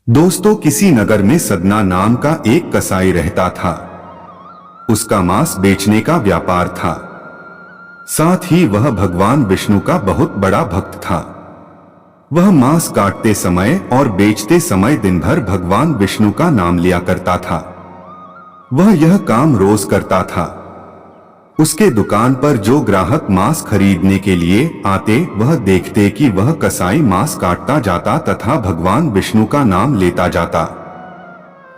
दोस्तों, किसी नगर में सदना नाम का एक कसाई रहता था। उसका मांस बेचने का व्यापार था। साथ ही वह भगवान विष्णु का बहुत बड़ा भक्त था। वह मांस काटते समय और बेचते समय दिन भर भगवान विष्णु का नाम लिया करता था। वह यह काम रोज करता था। उसके दुकान पर जो ग्राहक मांस खरीदने के लिए आते, वह देखते कि वह कसाई मांस काटता जाता तथा भगवान विष्णु का नाम लेता जाता।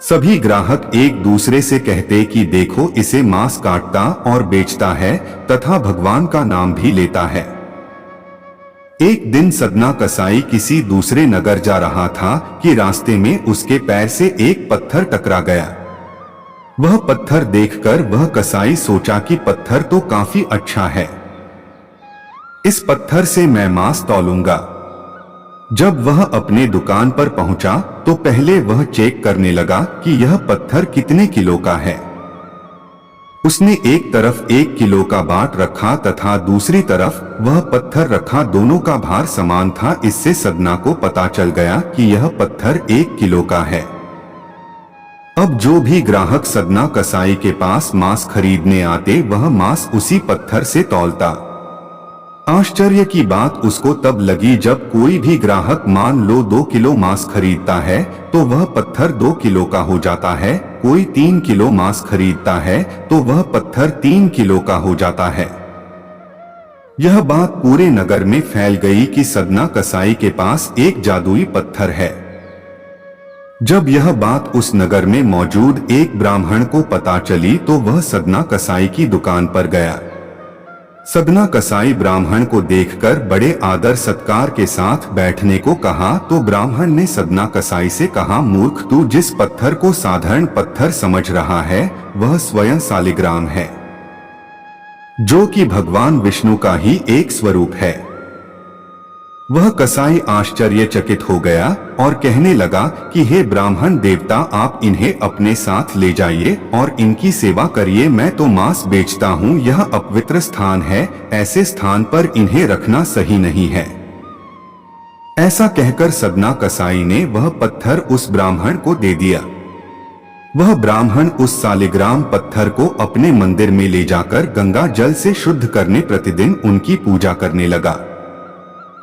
सभी ग्राहक एक दूसरे से कहते कि देखो, इसे मांस काटता और बेचता है तथा भगवान का नाम भी लेता है। एक दिन सदना कसाई किसी दूसरे नगर जा रहा था कि रास्ते में उसके पैर से एक पत्थर टकरा गया। वह पत्थर देखकर वह कसाई सोचा कि पत्थर तो काफी अच्छा है, इस पत्थर से मैं मांस तौलूंगा। जब वह अपने दुकान पर पहुंचा तो पहले वह चेक करने लगा कि यह पत्थर कितने किलो का है। उसने एक तरफ 1 किलो का बाट रखा तथा दूसरी तरफ वह पत्थर रखा। दोनों का भार समान था। इससे सदना को पता चल गया कि यह पत्थर 1 किलो का है। अब जो भी ग्राहक सदना कसाई के पास मांस खरीदने आते, वह मांस उसी पत्थर से तौलता। आश्चर्य की बात उसको तब लगी जब कोई भी ग्राहक मान लो 2 किलो मांस खरीदता है तो वह पत्थर 2 किलो का हो जाता है। कोई 3 किलो मांस खरीदता है तो वह पत्थर 3 किलो का हो जाता है। यह बात पूरे नगर में फैल गई कि सदना कसाई के पास एक जादुई पत्थर है। जब यह बात उस नगर में मौजूद एक ब्राह्मण को पता चली तो वह सदना कसाई की दुकान पर गया। सदना कसाई ब्राह्मण को देखकर बड़े आदर सत्कार के साथ बैठने को कहा तो ब्राह्मण ने सदना कसाई से कहा, मूर्ख, तू जिस पत्थर को साधारण पत्थर समझ रहा है वह स्वयं सालिग्राम है, जो कि भगवान विष्णु का ही एक स्वरूप है। वह कसाई आश्चर्यचकित हो गया और कहने लगा कि हे ब्राह्मण देवता, आप इन्हें अपने साथ ले जाइए और इनकी सेवा करिए। मैं तो मांस बेचता हूँ, यह अपवित्र स्थान है, ऐसे स्थान पर इन्हें रखना सही नहीं है। ऐसा कहकर सदना कसाई ने वह पत्थर उस ब्राह्मण को दे दिया। वह ब्राह्मण उस सालिग्राम पत्थर को अपने मंदिर में ले जाकर गंगा जल से शुद्ध करने प्रतिदिन उनकी पूजा करने लगा।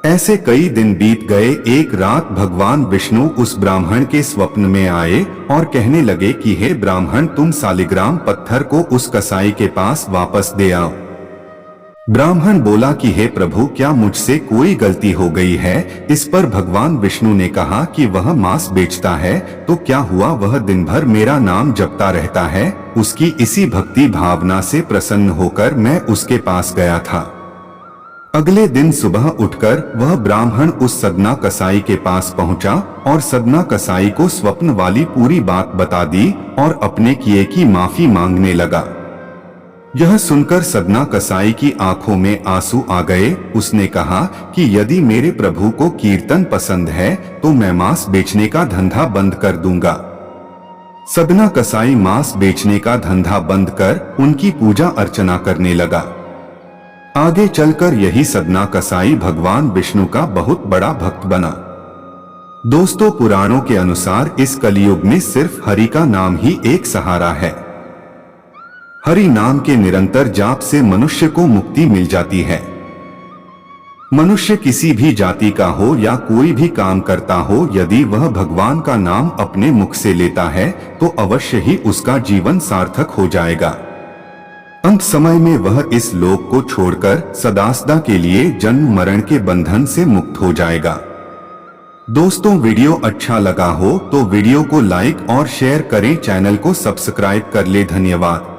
ऐसे कई दिन बीत गए। एक रात भगवान विष्णु उस ब्राह्मण के स्वप्न में आए और कहने लगे कि हे ब्राह्मण, तुम सालिग्राम पत्थर को उस कसाई के पास वापस दे आओ। ब्राह्मण बोला कि हे प्रभु, क्या मुझसे कोई गलती हो गई है? इस पर भगवान विष्णु ने कहा कि वह मांस बेचता है तो क्या हुआ, वह दिन भर मेरा नाम जपता रहता है। उसकी इसी भक्ति भावना से प्रसन्न होकर मैं उसके पास गया था। अगले दिन सुबह उठकर वह ब्राह्मण उस सदना कसाई के पास पहुंचा और सदना कसाई को स्वप्न वाली पूरी बात बता दी और अपने किए की माफी मांगने लगा। यह सुनकर सदना कसाई की आंखों में आंसू आ गए। उसने कहा कि यदि मेरे प्रभु को कीर्तन पसंद है तो मैं मांस बेचने का धंधा बंद कर दूंगा। सदना कसाई मांस बेचने का धंधा बंद कर उनकी पूजा अर्चना करने लगा। आगे चलकर यही सदना कसाई भगवान विष्णु का बहुत बड़ा भक्त बना। दोस्तों, पुराणों के अनुसार इस कलियुग में सिर्फ हरि का नाम ही एक सहारा है। हरि नाम के निरंतर जाप से मनुष्य को मुक्ति मिल जाती है। मनुष्य किसी भी जाति का हो या कोई भी काम करता हो, यदि वह भगवान का नाम अपने मुख से लेता है तो अवश्य ही उसका जीवन सार्थक हो जाएगा। अंत समय में वह इस लोक को छोड़कर सदा के लिए जन्म मरण के बंधन से मुक्त हो जाएगा। दोस्तों, वीडियो अच्छा लगा हो तो वीडियो को लाइक और शेयर करें, चैनल को सब्सक्राइब कर ले। धन्यवाद।